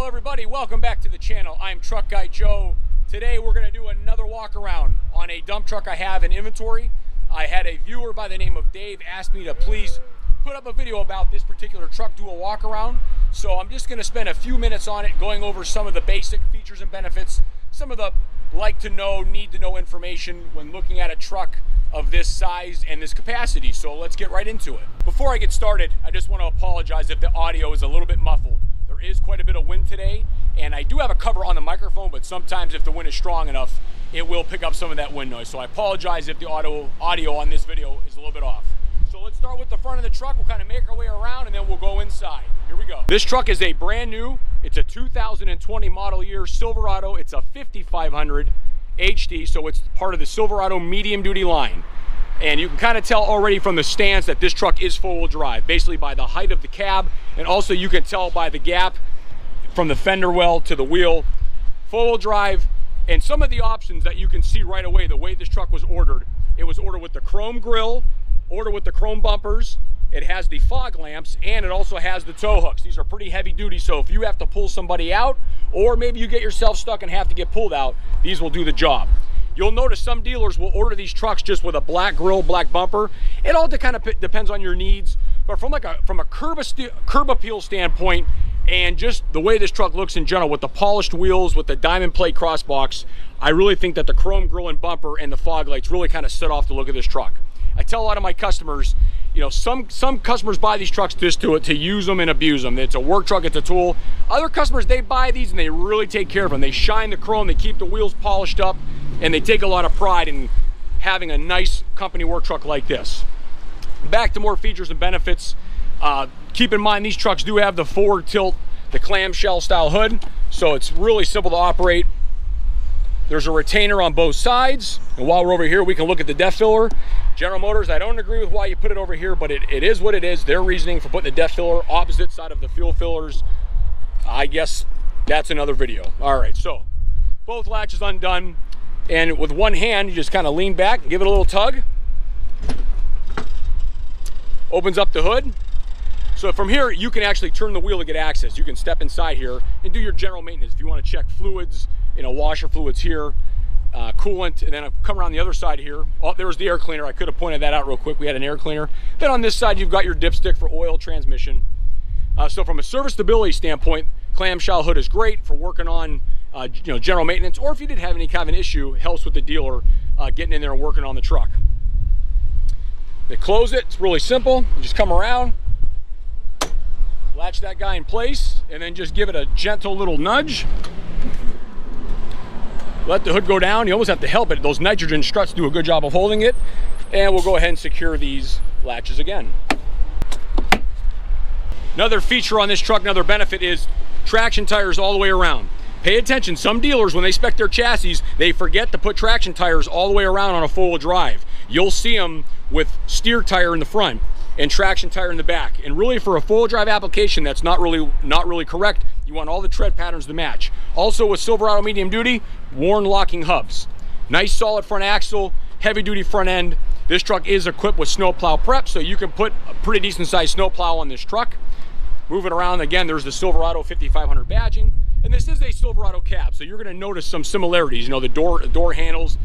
Hello everybody, welcome back to the channel. I'm Truck Guy Joe. Today we're going to do another walk around on a dump truck I have in inventory. I had a viewer by the name of Dave ask me to please put up a video about this particular truck, do a walk around. So I'm just going to spend a few minutes on it going over some of the basic features and benefits, some of the like to know, need to know information when looking at a truck of this size and this capacity. So let's get right into it. Before I get started, I just want to apologize if the audio is a little bit muffled. There is quite a bit of wind today, and I do have a cover on the microphone, but sometimes if the wind is strong enough, it will pick up some of that wind noise. So I apologize if the audio on this video is a little bit off. So let's start with the front of the truck. We'll kind of make our way around and then we'll go inside. Here we go. This truck is a brand new, it's a 2020 model year Silverado. It's a 5500 HD, so it's part of the Silverado medium duty line. And you can kind of tell already from the stance that this truck is four-wheel drive, basically by the height of the cab, and also you can tell by the gap from the fender well to the wheel. Four-wheel drive, and some of the options that you can see right away, the way this truck was ordered. It was ordered with the chrome grille, ordered with the chrome bumpers, it has the fog lamps, and it also has the tow hooks. These are pretty heavy duty, so if you have to pull somebody out, or maybe you get yourself stuck and have to get pulled out, these will do the job. You'll notice some dealers will order these trucks just with a black grille, black bumper. It all kind of depends on your needs, but from a curb appeal standpoint, and just the way this truck looks in general, with the polished wheels, with the diamond plate crossbox, I really think that the chrome grille and bumper and the fog lights really kind of set off the look of this truck. I tell a lot of my customers, you know, some customers buy these trucks just to use them and abuse them. It's a work truck, it's a tool. Other customers, they buy these and they really take care of them. They shine the chrome, they keep the wheels polished up, and they take a lot of pride in having a nice company work truck like this. Back to more features and benefits. Keep in mind these trucks do have the forward tilt, the clamshell style hood, so it's really simple to operate. There's a retainer on both sides, and while we're over here we can look at the depth filler. General Motors, I don't agree with why you put it over here, but it is what it is. Their reasoning for putting the depth filler opposite side of the fuel fillers, I guess that's another video. All right, so both latches undone, and with one hand you just kind of lean back and give it a little tug. Opens up the hood. So from here you can actually turn the wheel to get access. You can step inside here and do your general maintenance if you want to check fluids, you know, washer fluids here, coolant, and then I've come around the other side here. Oh, there was the air cleaner. I could have pointed that out real quick. We had an air cleaner. Then on this side you've got your dipstick for oil, transmission. So from a service stability standpoint, clamshell hood is great for working on you know, general maintenance, or if you did have any kind of an issue, it helps with the dealer getting in there and working on the truck. They close it. It's really simple. You just come around, latch that guy in place, and then just give it a gentle little nudge. Let the hood go down. You almost have to help it. Those nitrogen struts do a good job of holding it. And we'll go ahead and secure these latches again. Another feature on this truck, another benefit, is traction tires all the way around. Pay attention, some dealers, when they spec their chassis, they forget to put traction tires all the way around on a four-wheel drive. You'll see them with steer tire in the front and traction tire in the back. And really for a four-wheel drive application, that's not really correct. You want all the tread patterns to match. Also with Silverado medium duty, worn locking hubs. Nice solid front axle, heavy duty front end. This truck is equipped with snowplow prep, so you can put a pretty decent sized snowplow on this truck. Moving around, again, there's the Silverado 5500 badging. And this is a Silverado cab, so you're gonna notice some similarities. You know, the door handles,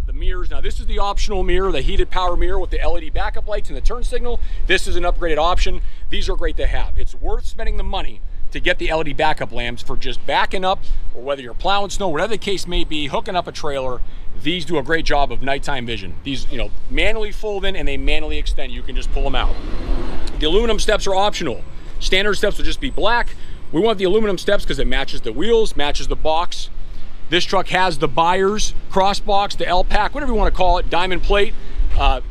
the mirrors. Now this is the optional mirror, the heated power mirror with the LED backup lights and the turn signal. This is an upgraded option. These are great to have. It's worth spending the money to get the LED backup lamps for just backing up, or whether you're plowing snow, whatever the case may be, hooking up a trailer. These do a great job of nighttime vision. These, you know, manually fold in and they manually extend. You can just pull them out. The aluminum steps are optional. Standard steps will just be black. We want the aluminum steps because it matches the wheels, matches the box. This truck has the buyers, cross box, the L-pack, whatever you want to call it, diamond plate.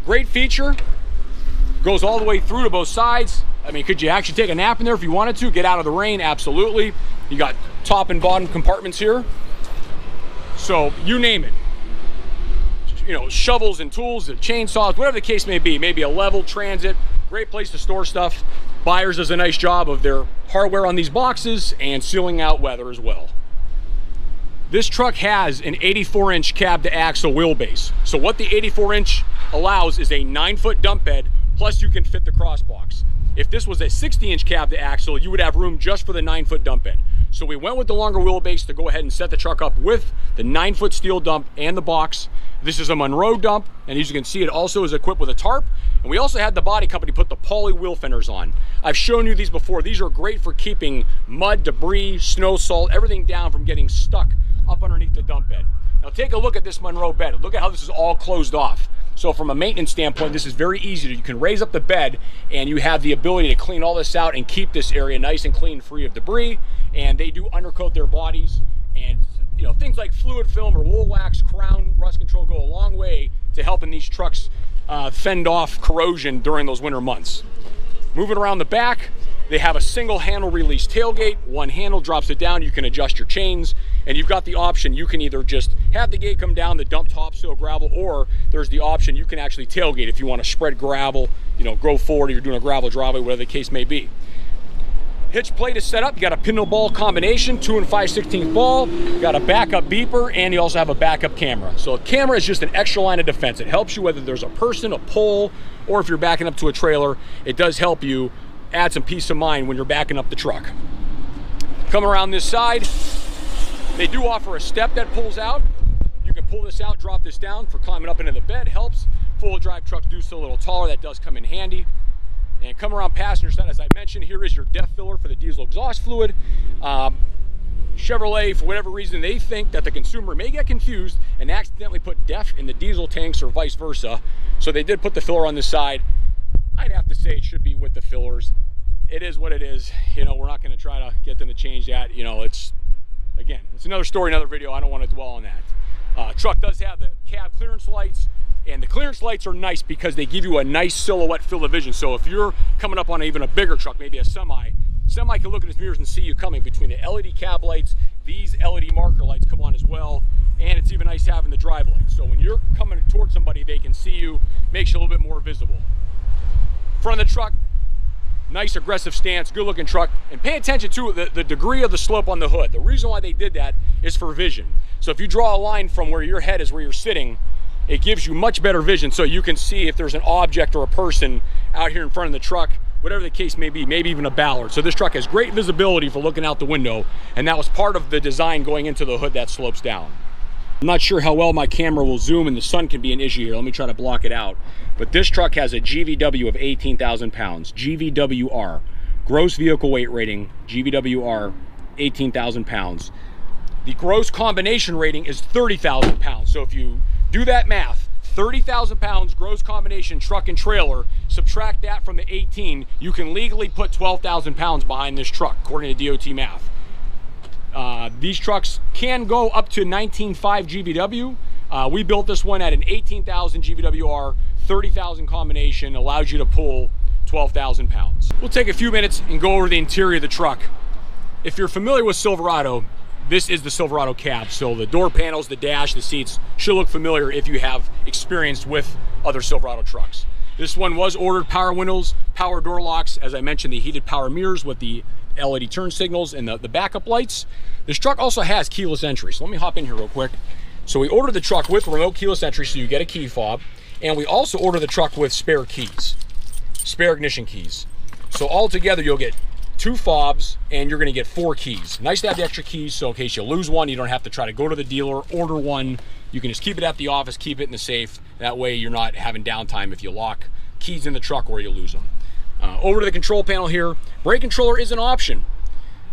Great feature. Goes all the way through to both sides. I mean, could you actually take a nap in there if you wanted to? Get out of the rain? Absolutely. You got top and bottom compartments here. So you name it. You know, shovels and tools, chainsaws, whatever the case may be. Maybe a level, transit. Great place to store stuff. Buyers does a nice job of their hardware on these boxes and sealing out weather as well. This truck has an 84-inch cab to axle wheelbase. So what the 84-inch allows is a 9-foot dump bed, plus you can fit the cross box. If this was a 60-inch cab to axle, you would have room just for the 9-foot dump bed. So we went with the longer wheelbase to go ahead and set the truck up with the 9-foot steel dump and the box. This is a Monroe dump, and as you can see, it also is equipped with a tarp. And we also had the body company put the poly wheel fenders on. I've shown you these before. These are great for keeping mud, debris, snow, salt, everything down from getting stuck up underneath the dump bed. Now take a look at this Monroe bed. Look at how this is all closed off. So from a maintenance standpoint, this is very easy. You can raise up the bed and you have the ability to clean all this out and keep this area nice and clean, free of debris. And they do undercoat their bodies, and things like fluid film or wool wax, crown, rust control go a long way to helping these trucks fend off corrosion during those winter months. Moving around the back, they have a single handle release tailgate. One handle drops it down. You can adjust your chains, and you've got the option. You can either just have the gate come down, the dump topsoil gravel, or there's the option you can actually tailgate if you want to spread gravel, go forward, or you're doing a gravel driveway, whatever the case may be. Hitch plate is set up. You got a pintle ball combination, 2 5/16 ball. You got a backup beeper, and you also have a backup camera. So a camera is just an extra line of defense. It helps you whether there's a person, a pole, or if you're backing up to a trailer. It does help you add some peace of mind when you're backing up the truck. Coming around this side, they do offer a step that pulls out. You can pull this out, drop this down for climbing up into the bed. Helps. Full drive trucks do so a little taller. That does come in handy. And come around passenger side, as I mentioned, here is your DEF filler for the diesel exhaust fluid. Chevrolet, for whatever reason, they think that the consumer may get confused and accidentally put DEF in the diesel tanks or vice versa. So they did put the filler on the side. I'd have to say it should be with the fillers. It is what it is. We're not going to try to get them to change that. It's another story, another video. I don't want to dwell on that. Truck does have the cab clearance lights. And the clearance lights are nice because they give you a nice silhouette field of vision. So if you're coming up on even a bigger truck, maybe a semi can look at its mirrors and see you coming. Between the LED cab lights, these LED marker lights come on as well. And it's even nice having the drive lights. So when you're coming towards somebody, they can see you, makes you a little bit more visible. Front of the truck, nice aggressive stance, good looking truck. And pay attention to the degree of the slope on the hood. The reason why they did that is for vision. So if you draw a line from where your head is where you're sitting, it gives you much better vision so you can see if there's an object or a person out here in front of the truck, whatever the case may be, maybe even a Ballard. So this truck has great visibility for looking out the window, and that was part of the design going into the hood that slopes down. I'm not sure how well my camera will zoom, and the sun can be an issue here. Let me try to block it out. But this truck has a GVW of 18,000 pounds, GVWR, gross vehicle weight rating, GVWR, 18,000 pounds. The gross combination rating is 30,000 pounds. So if you do that math, 30,000 pounds gross combination truck and trailer, subtract that from the 18, you can legally put 12,000 pounds behind this truck, according to DOT math. These trucks can go up to 19.5 GVW. We built this one at an 18,000 GVWR, 30,000 combination, allows you to pull 12,000 pounds. We'll take a few minutes and go over the interior of the truck. If you're familiar with Silverado, this is the Silverado cab. So the door panels, the dash, the seats should look familiar if you have experience with other Silverado trucks. This one was ordered power windows, power door locks, as I mentioned, the heated power mirrors with the LED turn signals and the backup lights. This truck also has keyless entry. So let me hop in here real quick. So we ordered the truck with remote keyless entry, so you get a key fob. And we also ordered the truck with spare keys, spare ignition keys. So altogether, you'll get 2 fobs, and you're going to get 4 keys. Nice to have the extra keys, so in case you lose one, you don't have to try to go to the dealer, order one. You can just keep it at the office, keep it in the safe. That way you're not having downtime if you lock keys in the truck or you lose them. Over to the control panel here. Brake controller is an option.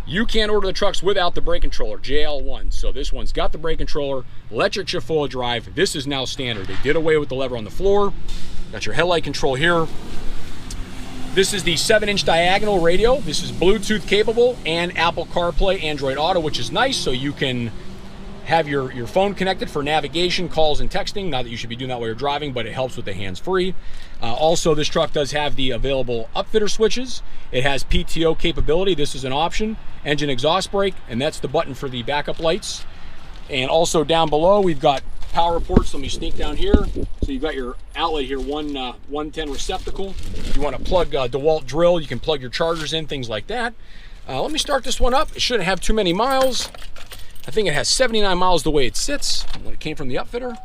You can't order the trucks without the brake controller, JL1. So this one's got the brake controller, electric shift forward drive. This is now standard. They did away with the lever on the floor. Got your headlight control here. This is the 7-inch diagonal radio. This is Bluetooth capable and Apple CarPlay, Android Auto, which is nice, so you can have your phone connected for navigation, calls, and texting. Not that you should be doing that while you're driving, but it helps with the hands-free. Also, this truck does have the available upfitter switches. It has PTO capability. This is an option. Engine exhaust brake, and that's the button for the backup lights. And also down below, we've got power ports. Let me sneak down here. So you've got your outlet here, 110 receptacle. If you want to plug a DeWalt drill, you can plug your chargers in, things like that. Let me start this one up. It shouldn't have too many miles. I think it has 79 miles the way it sits when it came from the upfitter.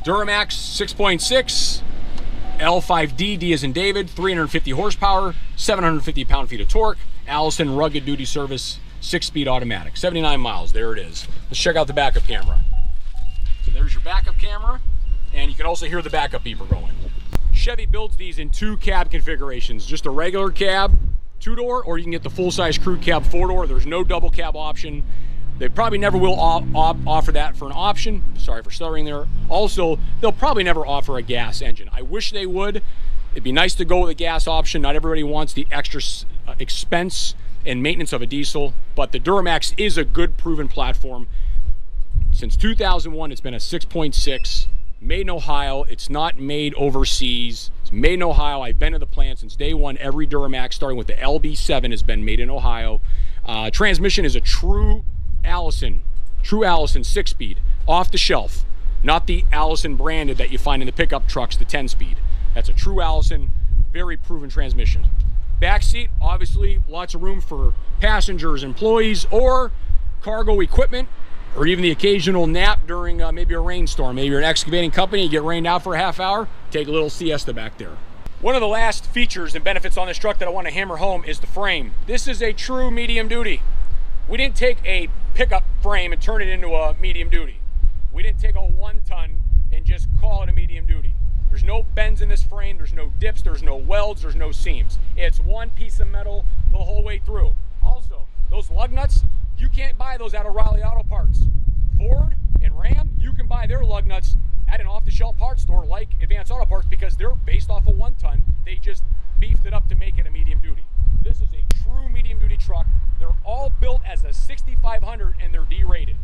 Duramax 6.6. L5D, D as in David, 350 horsepower, 750 pound-feet of torque, Allison rugged duty service, 6-speed automatic, 79 miles, there it is. Let's check out the backup camera. So there's your backup camera, and you can also hear the backup beeper going. Chevy builds these in 2 cab configurations, just a regular cab, 2-door, or you can get the full-size crew cab, 4-door. There's no double cab option. They probably never will offer that for an option. Sorry for stuttering there. Also, they'll probably never offer a gas engine. I wish they would. It'd be nice to go with a gas option. Not everybody wants the extra expense and maintenance of a diesel, but the Duramax is a good proven platform. Since 2001, it's been a 6.6, made in Ohio. It's not made overseas. It's made in Ohio. I've been to the plant since day one. Every Duramax, starting with the LB7, has been made in Ohio. Transmission is a true Allison 6-speed, off the shelf, not the Allison branded that you find in the pickup trucks, the 10-speed. That's a true Allison, very proven transmission. Back seat, obviously lots of room for passengers, employees, or cargo equipment, or even the occasional nap during maybe a rainstorm. Maybe you're an excavating company, you get rained out for a half hour, take a little siesta back there. One of the last features and benefits on this truck that I want to hammer home is the frame. This is a true medium duty. We didn't take a pickup frame and turn it into a medium duty. We didn't take a 1-ton and just call it a medium duty. There's no bends in this frame, there's no dips, there's no welds, there's no seams. It's one piece of metal the whole way through. Also, those lug nuts, you can't buy those out of Riley Auto Parts. Ford and Ram, you can buy their lug nuts at an off-the-shelf parts store like Advanced Auto Parts because they're based off a 1-ton. They just beefed it up to make it a medium duty. This is a true medium duty truck. They're all built as a 6500 and they're D-rated.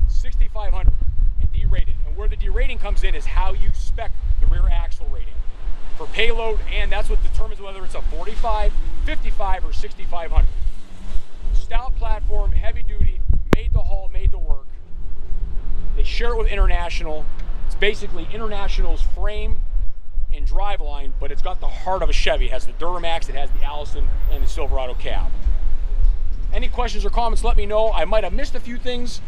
6500 and D-rated. And where the D-rating comes in is how you spec the rear axle rating for payload, and that's what determines whether it's a 45, 55, or 6500. Stout platform, heavy duty, made to haul, made to work. They share it with International. It's basically International's frame and driveline, but it's got the heart of a Chevy. It has the Duramax, it has the Allison, and the Silverado cab. Any questions or comments, let me know. I might have missed a few things.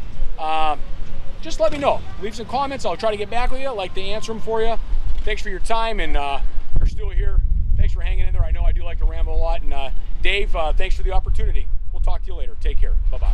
Just let me know. Leave some comments. I'll try to get back with you. I'd like to answer them for you. Thanks for your time, and you're still here. Thanks for hanging in there. I know I do like to ramble a lot. And Dave, thanks for the opportunity. We'll talk to you later. Take care. Bye-bye.